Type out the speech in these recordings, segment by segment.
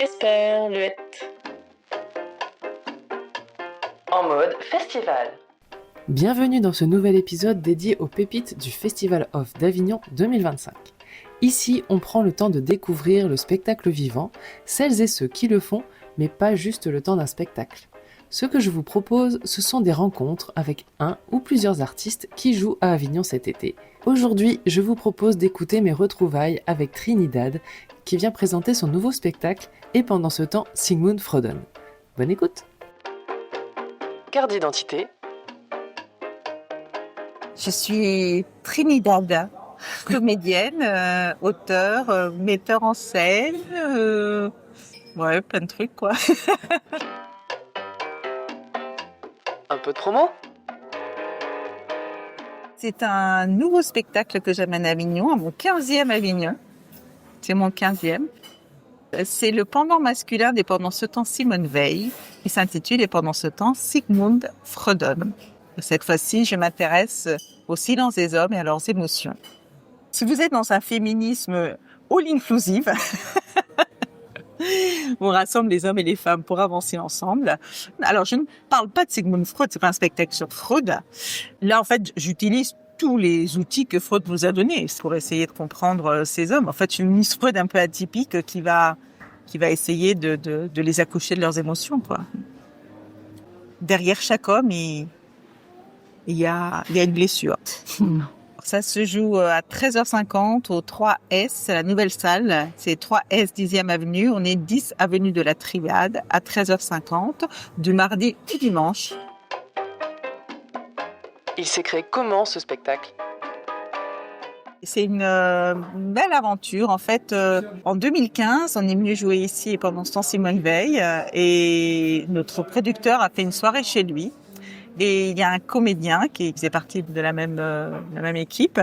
Esperluette. En mode festival. Bienvenue dans ce nouvel épisode dédié aux pépites du Festival of d'Avignon 2025. Ici, on prend le temps de découvrir le spectacle vivant, celles et ceux qui le font, mais pas juste le temps d'un spectacle. Ce que je vous propose, ce sont des rencontres avec un ou plusieurs artistes qui jouent à Avignon cet été. Aujourd'hui, je vous propose d'écouter mes retrouvailles avec Trinidad, qui vient présenter son nouveau spectacle, et pendant ce temps, Sigmund fredonne. Bonne écoute! Carte d'identité. Je suis Trinidad, comédienne, auteure, metteur en scène, plein de trucs quoi. Un peu de promo. C'est un nouveau spectacle que j'amène à Avignon, à mon 15e Avignon. C'est mon 15e. C'est le pendant masculin des Pendant ce temps Simone Veil, qui s'intitule Et pendant ce temps Sigmund fredonne. Cette fois-ci, je m'intéresse au silence des hommes et à leurs émotions. Si vous êtes dans un féminisme all-inclusive, on rassemble les hommes et les femmes pour avancer ensemble. Alors, je ne parle pas de Sigmund Freud, c'est pas un spectacle sur Freud. Là, en fait, j'utilise tous les outils que Freud nous a donnés pour essayer de comprendre ces hommes. En fait, une Miss Freud un peu atypique qui va essayer de les accoucher de leurs émotions, quoi. Derrière chaque homme, il y a une blessure. Ça se joue à 13h50 au 3S, c'est la nouvelle salle. C'est 3S 10e avenue. On est 10 avenue de la Triade à 13h50 du mardi au dimanche. Il s'est créé comment ce spectacle ? C'est une belle aventure. En fait, en 2015, on est venu jouer ici pendant ce temps Simone Veil et notre producteur a fait une soirée chez lui. Et il y a un comédien qui faisait partie de la même équipe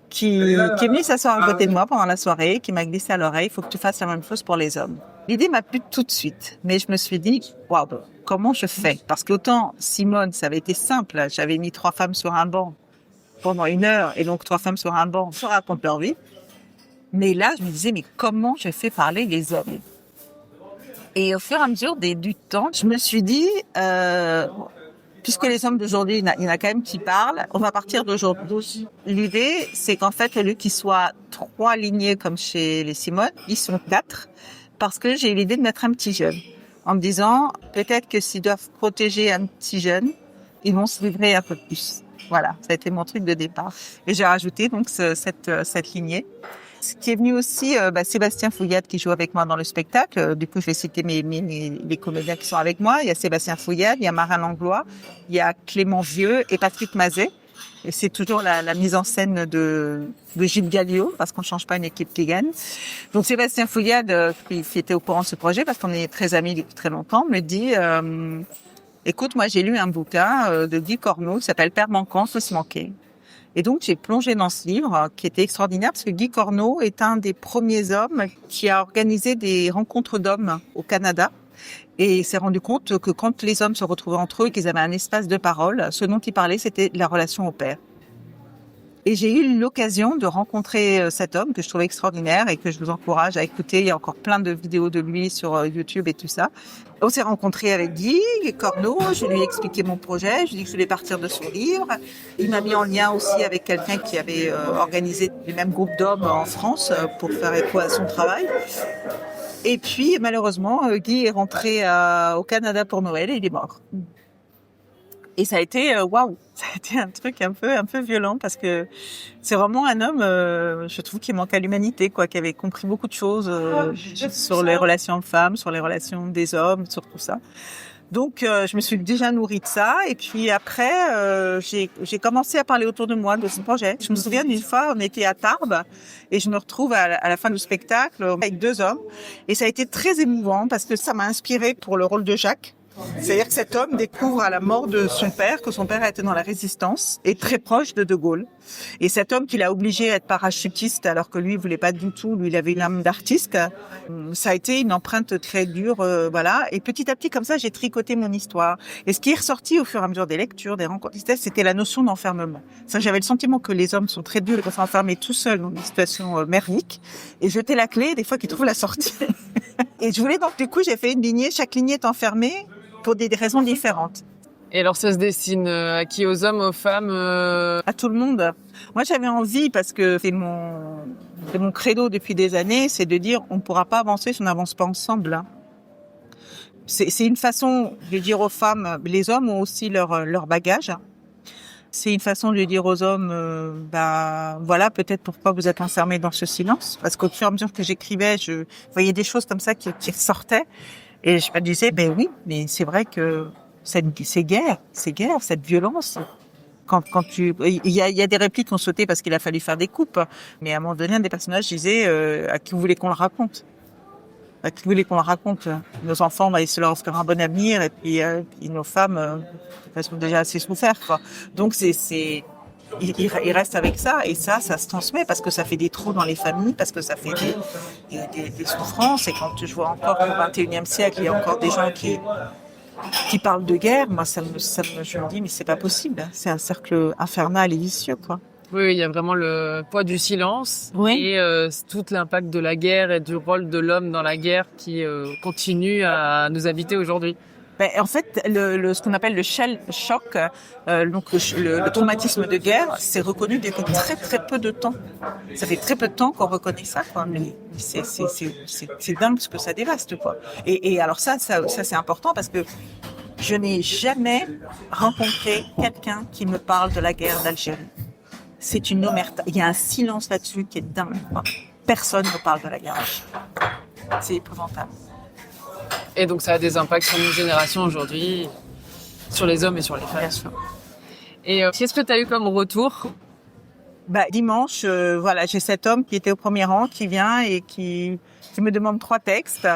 qui est venu s'asseoir à côté de moi pendant la soirée, qui m'a glissé à l'oreille, il faut que tu fasses la même chose pour les hommes. L'idée m'a plu tout de suite, mais je me suis dit, waouh, comment je fais ? Parce qu'autant Simone, ça avait été simple, j'avais mis 3 femmes sur un banc pendant 1 heure, et donc 3 femmes sur un banc se racontent leur vie. Mais là, je me disais, mais comment je fais parler les hommes ? Et au fur et à mesure du temps, je me suis dit, puisque les hommes d'aujourd'hui, il y en a quand même qui parlent, on va partir d'aujourd'hui. L'idée, c'est qu'en fait, au lieu qu'ils soient 3 lignées comme chez les Simone, ils sont 4, parce que j'ai eu l'idée de mettre un petit jeune. En me disant, peut-être que s'ils doivent protéger un petit jeune, ils vont se livrer un peu plus. Voilà, ça a été mon truc de départ. Et j'ai rajouté donc cette lignée. Ce qui est venu aussi, Sébastien Fouillade qui joue avec moi dans le spectacle. Du coup, je vais citer les comédiens qui sont avec moi. Il y a Sébastien Fouillade, il y a Marin Langlois, il y a Clément Vieux et Patrick Mazet. Et c'est toujours la mise en scène de Gilles Gallio, parce qu'on ne change pas une équipe qui gagne. Donc Sébastien Fouillade, qui était au courant de ce projet, parce qu'on est très amis depuis très longtemps, me dit écoute, moi j'ai lu un bouquin de Guy Corneau qui s'appelle Père manquant, se manquer. Et donc, j'ai plongé dans ce livre qui était extraordinaire parce que Guy Corneau est un des premiers hommes qui a organisé des rencontres d'hommes au Canada. Et il s'est rendu compte que quand les hommes se retrouvaient entre eux et qu'ils avaient un espace de parole, ce dont ils parlaient, c'était la relation au père. Et j'ai eu l'occasion de rencontrer cet homme que je trouvais extraordinaire et que je vous encourage à écouter. Il y a encore plein de vidéos de lui sur YouTube et tout ça. On s'est rencontrés avec Guy Corneau, je lui ai expliqué mon projet, je lui ai dit que je voulais partir de son livre. Il m'a mis en lien aussi avec quelqu'un qui avait organisé les mêmes groupes d'hommes en France pour faire écho à son travail. Et puis malheureusement, Guy est rentré au Canada pour Noël et il est mort. Et ça a été waouh, ça a été un truc un peu violent parce que c'est vraiment un homme, je trouve, qui manque à l'humanité, quoi, qui avait compris beaucoup de choses sur les relations femmes, sur les relations des hommes, sur tout ça. Donc je me suis déjà nourrie de ça et puis après j'ai commencé à parler autour de moi de ce projet. Je me souviens d'une fois, on était à Tarbes et je me retrouve à la fin du spectacle avec 2 hommes et ça a été très émouvant parce que ça m'a inspirée pour le rôle de Jacques. C'est-à-dire que cet homme découvre à la mort de son père que son père a été dans la résistance et très proche de Gaulle. Et cet homme qui l'a obligé à être parachutiste alors que lui, il voulait pas du tout, lui, il avait une âme d'artiste. Ça a été une empreinte très dure, voilà. Et petit à petit, comme ça, j'ai tricoté mon histoire. Et ce qui est ressorti au fur et à mesure des lectures, des rencontres, c'était la notion d'enfermement. Ça, j'avais le sentiment que les hommes sont très durs et qu'on s'enfermer tout seuls dans des situations merdiques et jeter la clé, des fois qu'ils trouvent la sortie. Et je voulais donc, du coup, j'ai fait une lignée. Chaque lignée est enfermée pour des raisons différentes. Et alors, ça se destine à qui? Aux hommes, aux femmes À tout le monde. Moi, j'avais envie, parce que c'est mon credo depuis des années, c'est de dire, on ne pourra pas avancer si on n'avance pas ensemble. Hein. C'est une façon de dire aux femmes, les hommes ont aussi leur bagage. C'est une façon de dire aux hommes, voilà, peut-être pourquoi vous êtes enfermés dans ce silence. Parce qu'au fur et à mesure que j'écrivais, je voyais des choses comme ça qui ressortaient. Et je me disais, oui, mais c'est vrai que c'est guerre, cette violence. Il y a des répliques qui ont sauté parce qu'il a fallu faire des coupes. Mais à un moment donné, un des personnages disait, à qui vous voulez qu'on le raconte? À qui vous voulez qu'on le raconte? Nos enfants, on va essayer de leur offrir un bon avenir, et puis nos femmes, elles sont déjà assez souffert, quoi. Donc il reste avec ça, et ça se transmet parce que ça fait des trous dans les familles, parce que ça fait des souffrances. Et quand je vois encore qu'au XXIe siècle, il y a encore des gens qui parlent de guerre, moi je me dis mais c'est pas possible, c'est un cercle infernal et vicieux, quoi. Oui, il y a vraiment le poids du silence et tout l'impact de la guerre et du rôle de l'homme dans la guerre qui continue à nous habiter aujourd'hui. En fait, ce qu'on appelle le shell shock, donc le traumatisme de guerre, c'est reconnu depuis très très peu de temps. Ça fait très peu de temps qu'on reconnaît ça, quoi. Mais c'est dingue ce que ça dévaste, quoi. Et alors ça c'est important parce que je n'ai jamais rencontré quelqu'un qui me parle de la guerre d'Algérie. C'est une omerta. Il y a un silence là-dessus qui est dingue, quoi. Personne ne parle de la guerre d'Algérie. C'est épouvantable. Et donc ça a des impacts sur nos générations aujourd'hui, sur les hommes et sur les femmes. Bien sûr. Et qu'est-ce que tu as eu comme retour? Dimanche, j'ai cet homme qui était au premier rang, qui vient et qui me demande 3 textes.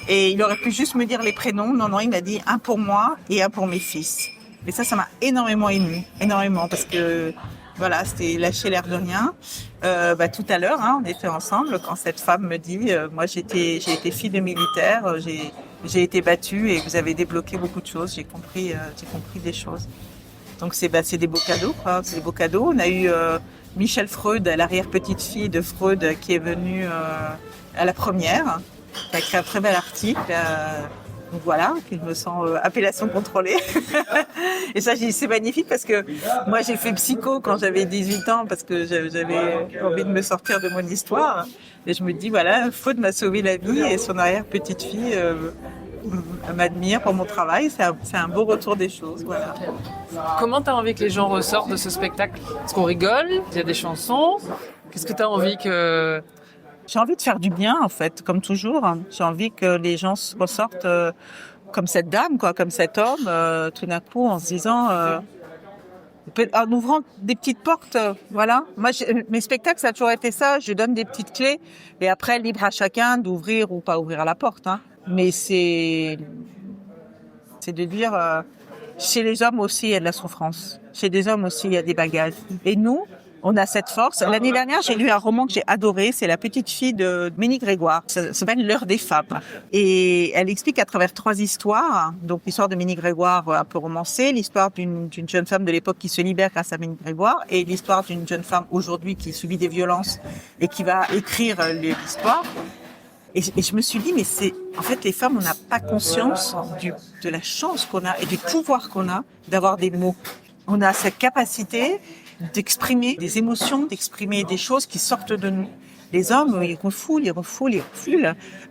Et il aurait pu juste me dire les prénoms. Non, il m'a dit un pour moi et un pour mes fils. Et ça m'a énormément émue, énormément, parce que voilà, c'était lâcher l'air de rien. Tout à l'heure, on était ensemble quand cette femme me dit, moi j'ai été fille de militaire, j'ai été battue et vous avez débloqué beaucoup de choses. J'ai compris des choses. Donc c'est des beaux cadeaux, quoi. C'est des beaux cadeaux. On a eu Michel Freud, l'arrière-petite-fille de Freud, qui est venue à la première, qui a écrit un très bel article. Donc voilà, je me sens appellation contrôlée. Et ça, c'est magnifique parce que moi, j'ai fait psycho quand j'avais 18 ans parce que j'avais envie de me sortir de mon histoire. Et je me dis, voilà, Freud m'a sauvé la vie et son arrière-petite-fille m'admire pour mon travail. C'est un beau retour des choses, voilà. Comment tu as envie que les gens ressortent de ce spectacle? Est-ce qu'on rigole? Il y a des chansons? Qu'est-ce que tu as envie que... J'ai envie de faire du bien, en fait, comme toujours. J'ai envie que les gens ressortent comme cette dame, quoi, comme cet homme, tout d'un coup, en se disant, en ouvrant des petites portes, voilà. Moi, mes spectacles, ça a toujours été ça. Je donne des petites clés, et après, libre à chacun d'ouvrir ou pas ouvrir la porte. Mais c'est de dire, chez les hommes aussi, il y a de la souffrance. Chez les hommes aussi, il y a des bagages. Et nous, on a cette force. L'année dernière, j'ai lu un roman que j'ai adoré. C'est La petite fille de Ménie Grégoire. Ça s'appelle L'heure des femmes. Et elle explique à travers 3 histoires. Donc, l'histoire de Ménie Grégoire, un peu romancée. L'histoire d'une jeune femme de l'époque qui se libère grâce à Ménie Grégoire. Et l'histoire d'une jeune femme aujourd'hui qui subit des violences et qui va écrire l'histoire. Et je me suis dit, mais en fait, les femmes, on n'a pas conscience de la chance qu'on a et du pouvoir qu'on a d'avoir des mots. On a cette capacité d'exprimer des émotions, d'exprimer des choses qui sortent de nous. Les hommes, ils refoulent.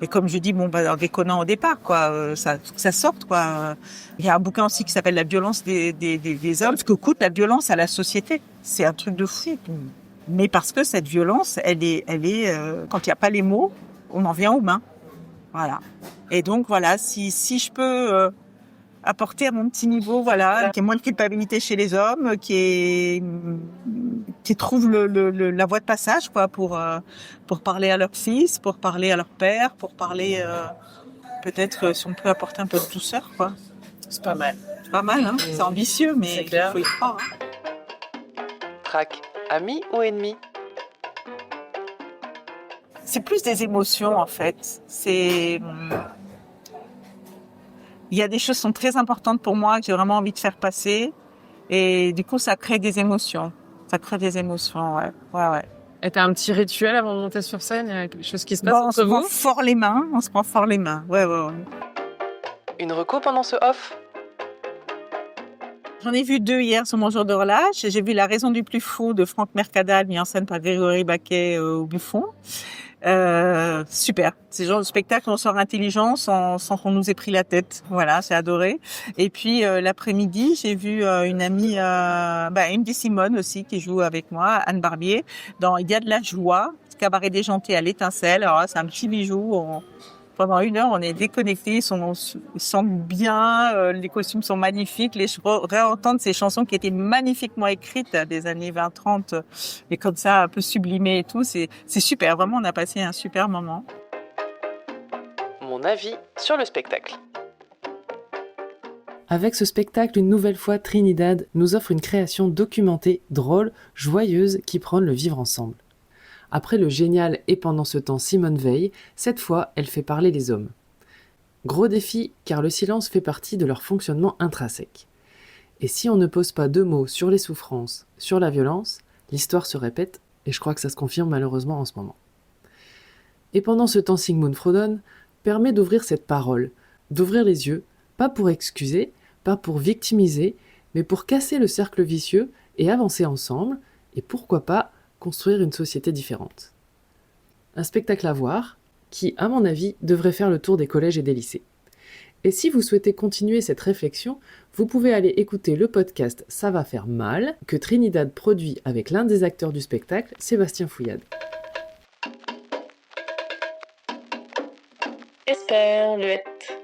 Et comme je dis, en déconnant au départ, quoi, ça sorte, quoi. Il y a un bouquin aussi qui s'appelle La violence des hommes, ce que coûte la violence à la société. C'est un truc de fou. Mais parce que cette violence, elle est, quand il n'y a pas les mots, on en vient aux mains. Voilà. Et donc, voilà, si je peux apporter à mon petit niveau, voilà, qu'il y ait moins de culpabilité chez les hommes, qui trouvent la voie de passage, quoi, pour parler à leur fils, pour parler à leur père, pour parler, peut-être, si on peut apporter un peu de douceur, quoi. C'est pas mal. C'est pas mal, C'est ambitieux, mais il faut y croire. Trac, ami ou ennemi? C'est plus des émotions, en fait. Il y a des choses qui sont très importantes pour moi que j'ai vraiment envie de faire passer. Et du coup, ça crée des émotions. Ouais. Et t'as un petit rituel avant de monter sur scène? Il y a quelque chose qui se passe Bon, on entre se prend vous? fort les mains. On se prend fort les mains. Ouais. Une reco pendant ce off? J'en ai vu 2 hier sur mon jour de relâche. J'ai vu La raison du plus fou de Franck Mercadal, mis en scène par Grégory Baquet au Buffon. Super. C'est le genre de spectacle où on sort intelligent sans qu'on nous ait pris la tête. Voilà, c'est adoré. Et puis l'après-midi, j'ai vu une amie, Emily Simone aussi, qui joue avec moi, Anne Barbier, dans Il y a de la joie, cabaret déjanté à l'Étincelle. Alors là, c'est un petit bijou. Pendant 1 heure, on est déconnectés, ils sentent bien, les costumes sont magnifiques, réentendre ces chansons qui étaient magnifiquement écrites des années 20-30, et comme ça, un peu sublimées et tout, c'est super, vraiment, on a passé un super moment. Mon avis sur le spectacle. Avec ce spectacle, une nouvelle fois, Trinidad nous offre une création documentée, drôle, joyeuse, qui prône le vivre ensemble. Après le génial et pendant ce temps Simone Veil, cette fois, elle fait parler les hommes. Gros défi, car le silence fait partie de leur fonctionnement intrinsèque. Et si on ne pose pas 2 mots sur les souffrances, sur la violence, l'histoire se répète, et je crois que ça se confirme malheureusement en ce moment. Et pendant ce temps, Sigmund Freud permet d'ouvrir cette parole, d'ouvrir les yeux, pas pour excuser, pas pour victimiser, mais pour casser le cercle vicieux et avancer ensemble, et pourquoi pas construire une société différente. Un spectacle à voir qui, à mon avis, devrait faire le tour des collèges et des lycées. Et si vous souhaitez continuer cette réflexion, vous pouvez aller écouter le podcast Ça va faire mal que Trinidad produit avec l'un des acteurs du spectacle, Sébastien Fouillade. Esperluette.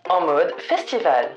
En mode festival.